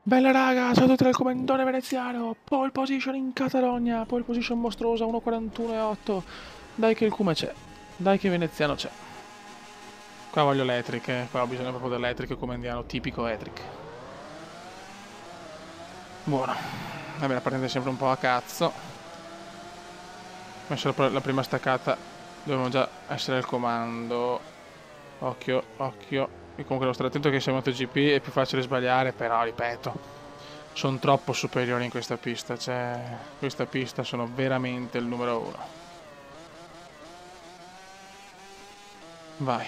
Bella raga, ciao a tutti dal comandone veneziano, pole position in Catalogna, pole position mostruosa 1.41.8. Dai che il cume c'è, dai che veneziano c'è. Qua voglio l'Etric, qua ho bisogno proprio dell'Etric comandiano, tipico Etric. Buono, vabbè la partita è sempre un po' a cazzo. Ho messo la prima staccata, dobbiamo già essere al comando. Occhio, occhio. E comunque devo stare attento che sia MotoGP è più facile sbagliare, però ripeto. Sono troppo superiori in questa pista, cioè questa pista sono veramente il numero uno. Vai.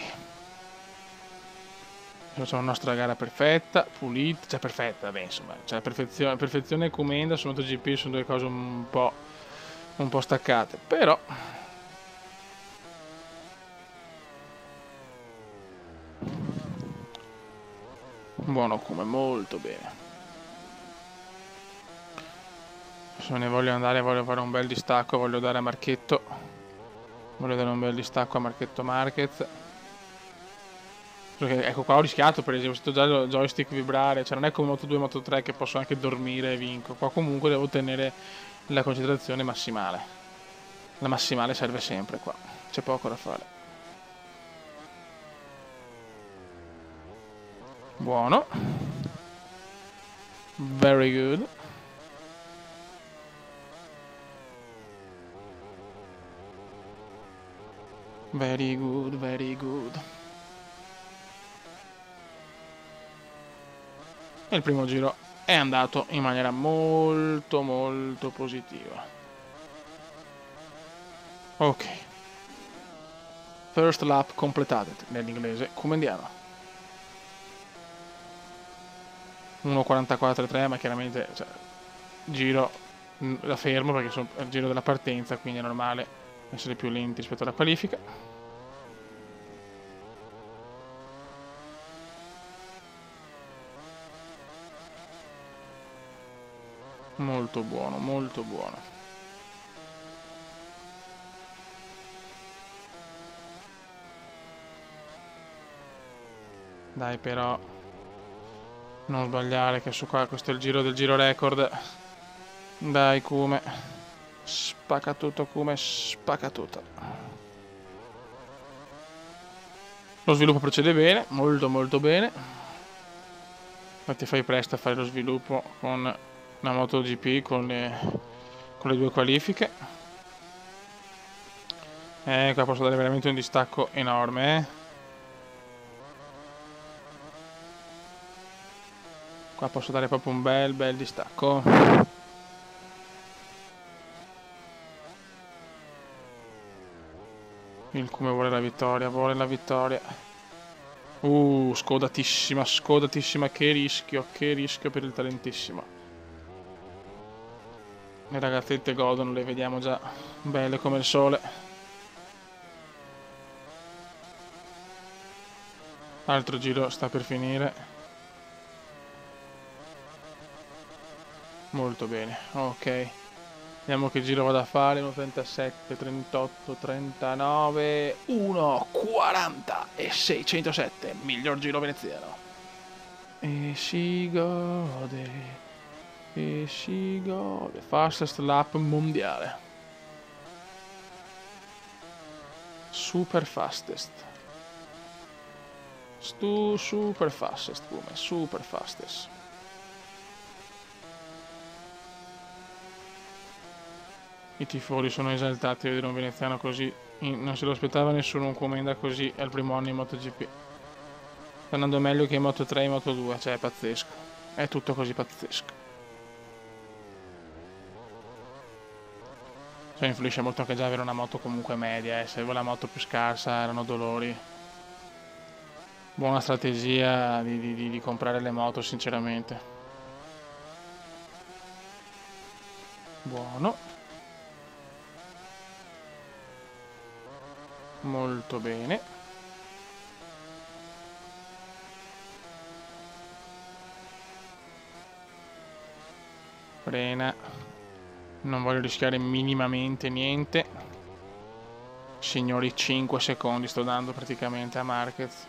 Facciamo la nostra gara perfetta, pulita, cioè perfetta, beh insomma, cioè perfezione e comenda su MotoGP sono due cose un po' staccate, però buono come, molto bene. Se ne voglio andare, voglio fare un bel distacco, voglio dare a Marchetto. Voglio dare un bel distacco a Marchetto Marquez. Perché, ecco qua ho rischiato per esempio, ho sentito già il joystick vibrare, cioè non è come Moto2 e Moto3 che posso anche dormire e vinco, qua comunque devo tenere la concentrazione massimale. La massimale serve sempre qua, c'è poco da fare. Buono. Very good. Very good, very good. E il primo giro è andato in maniera molto molto positiva. Ok. First lap completed, nell'inglese comendiano. 1.44.3, ma chiaramente cioè, giro la fermo perché sono il giro della partenza, quindi è normale essere più lenti rispetto alla qualifica. Molto buono, molto buono. Dai però, non sbagliare che su qua questo è il giro del giro record. Dai Kume, spacca tutto Kume, spacca tutto. Lo sviluppo procede bene, molto molto bene. Infatti fai presto a fare lo sviluppo con la MotoGP, con le due qualifiche. Qua posso dare veramente un distacco enorme, Qua posso dare proprio un bel distacco. Il come vuole la vittoria, vuole la vittoria. Scodatissima, scodatissima, che rischio per il talentissimo. Le ragazzette godono, le vediamo già belle come il sole. Altro giro sta per finire. Molto bene, ok. Vediamo che giro vado a fare. 1.37, 38, 39, 1.40 e 607. Miglior giro veneziano. E si gode. E si gode. Fastest lap mondiale. Super fastest. Super fastest come. Super fastest. I tifosi sono esaltati di vedere un veneziano così, non se lo aspettava nessuno un commenda così al primo anno in MotoGP. Sta andando meglio che in Moto3 e in Moto2, cioè è pazzesco. È tutto così pazzesco. Cioè influisce molto anche già avere una moto comunque media, se avevo la moto più scarsa erano dolori. Buona strategia di comprare le moto sinceramente. Buono. Molto bene. Frena. Non voglio rischiare minimamente niente. Signori, 5 secondi sto dando praticamente a Marquez.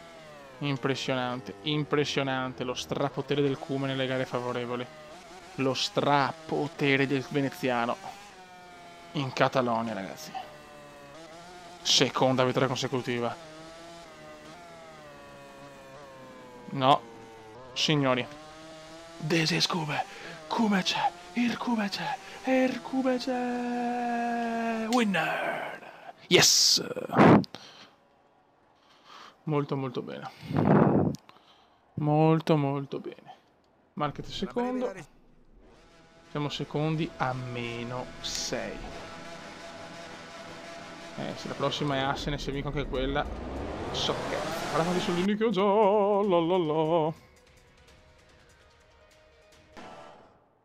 Impressionante, impressionante lo strapotere del Cume nelle gare favorevoli. Lo strapotere del veneziano in Catalogna, ragazzi. Seconda vittoria consecutiva. No, signori. This is Cume. Cume c'è. Il Cume c'è. Il Cume c'è. Winner. Yes. Molto molto bene. Molto molto bene. Market secondo. Siamo secondi a -6. Se la prossima è Assen e se vinco anche quella, so che faranno dei soldini che ho già. Lalalala.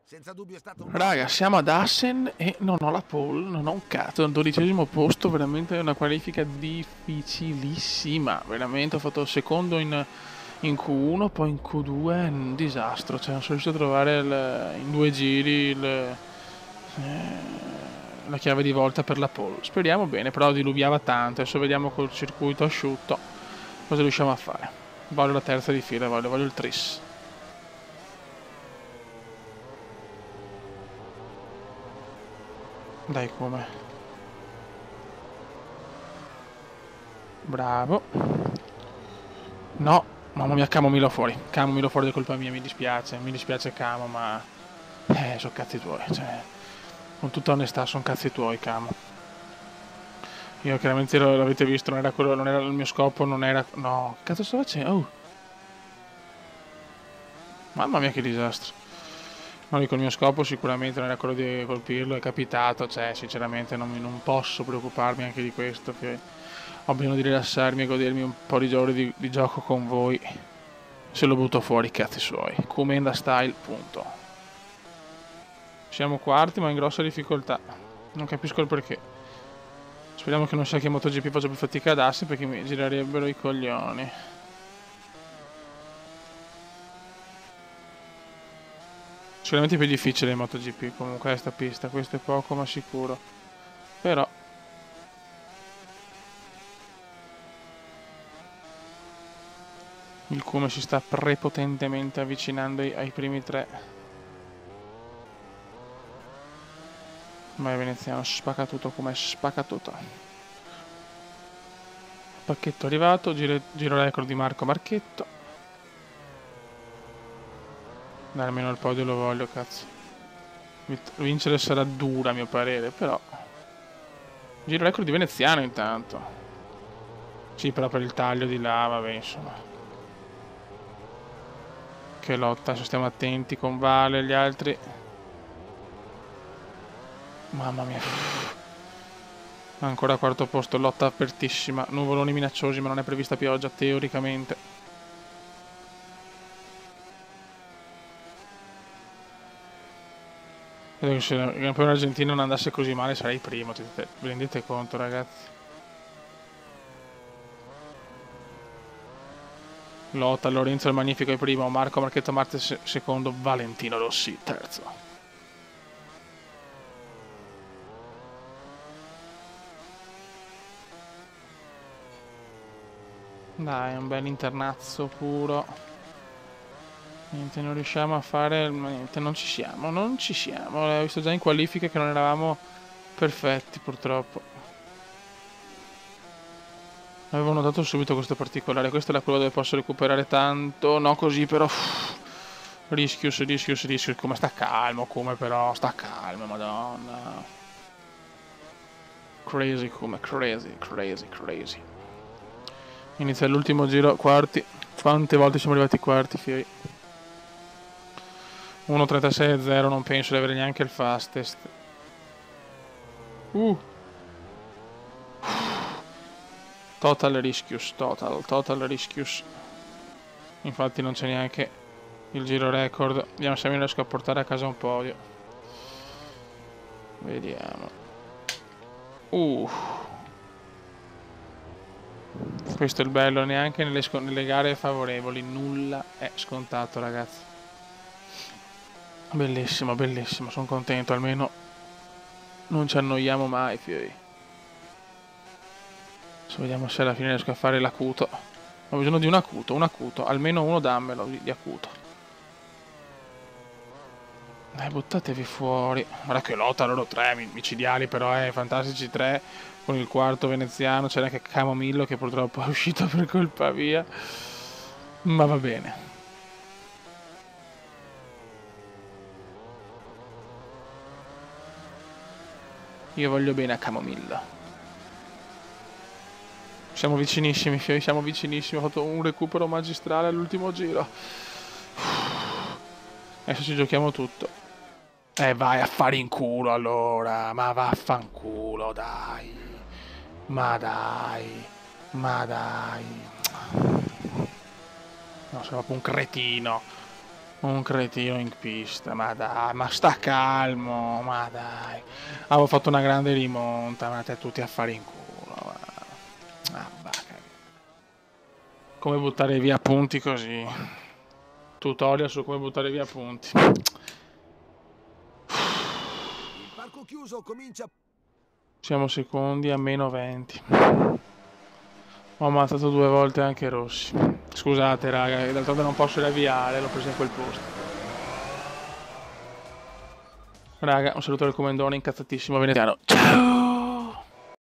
Senza dubbio è stato un... Raga, siamo ad Assen e non ho la pole, non ho un cazzo, al 12° posto, veramente una qualifica difficilissima. Veramente ho fatto secondo in Q1, poi in Q2 è un disastro, cioè non sono riuscito a trovare in 2 giri la chiave di volta per la pole. Speriamo bene, però diluviava tanto, adesso vediamo col circuito asciutto cosa riusciamo a fare. Voglio la terza di fila, voglio il tris. Dai, come? Bravo. No, mamma mia, Camo mi lo fuori. Camo mi lo fuori, è colpa mia, mi dispiace Camo, ma... sono cazzi tuoi, cioè... Con tutta onestà, sono cazzi tuoi, Camo. Io chiaramente l'avete visto, non era quello, non era il mio scopo, non era... No, che cazzo sto facendo? Oh! Mamma mia, che disastro. No, dico, il mio scopo sicuramente non era quello di colpirlo, è capitato, cioè sinceramente non posso preoccuparmi anche di questo, che ho bisogno di rilassarmi e godermi un po' di giorni di gioco con voi. Se lo butto fuori, cazzi suoi. Comenda style, punto. Siamo quarti ma in grossa difficoltà, non capisco il perché. Speriamo che non sia che MotoGP faccia più fatica ad Assen perché mi girerebbero i coglioni. Sicuramente è più difficile il MotoGP comunque questa pista, questo è poco ma sicuro. Però il Cume si sta prepotentemente avvicinando ai primi 3. Ma il veneziano spacca tutto come spacca tutto. Pacchetto arrivato, giro record di Marco Marchetto. Dai, almeno il podio lo voglio, cazzo. Vincere sarà dura a mio parere, però. Giro record di veneziano intanto. Sì, però per il taglio di là, vabbè, insomma. Che lotta, adesso stiamo attenti con Vale e gli altri. Mamma mia. Ancora quarto posto, lotta apertissima. Nuvoloni minacciosi, ma non è prevista pioggia, teoricamente. Credo che se il campione argentino non andasse così male sarei primo, vi rendete conto, ragazzi? Lotta, Lorenzo il Magnifico è primo, Marco Marchetto Marquez secondo, Valentino Rossi terzo. Dai, un bel internazzo puro. Niente, non riusciamo a fare... Niente, non ci siamo. Ho visto già in qualifiche che non eravamo perfetti, purtroppo. Avevo notato subito questo particolare. Questa è la curva dove posso recuperare tanto. No, così però... Rischius. Come sta calmo, come però... Sta calmo, madonna. Crazy, come crazy. Inizia l'ultimo giro, quarti. Quante volte siamo arrivati quarti, fioi? 1.36.0, non penso di avere neanche il fastest. Total rischius. Infatti non c'è neanche il giro record. Vediamo se mi riesco a portare a casa un podio. Vediamo. Questo è il bello, neanche nelle gare favorevoli. Nulla è scontato, ragazzi. Bellissimo, sono contento, almeno non ci annoiamo mai, fioi. Adesso vediamo se alla fine riesco a fare l'acuto Ho bisogno di un acuto, almeno uno dammelo di acuto. Dai, buttatevi fuori. Guarda che lotta loro tre, micidiali però, fantastici tre, con il quarto veneziano, c'era anche Camomillo che purtroppo è uscito per colpa mia. Ma va bene. Io voglio bene a Camomillo. Siamo vicinissimi, ho fatto un recupero magistrale all'ultimo giro. Adesso ci giochiamo tutto. Vai a fare in culo allora, ma vaffanculo, dai. Ma dai. Ma dai. No, sono proprio un cretino. Un cretino in pista, ma dai, ma sta calmo, ma dai. Avevo fatto una grande rimonta, ma te tutti a fare in culo. Come buttare via punti così. Tutorial su come buttare via punti. Il parco chiuso comincia. Siamo secondi a meno 20. Ho ammazzato 2 volte anche Rossi. Scusate raga, d'altronde non posso riavviare, l'ho preso in quel posto. Raga, un saluto al comandone incazzatissimo veneziano. Ciao!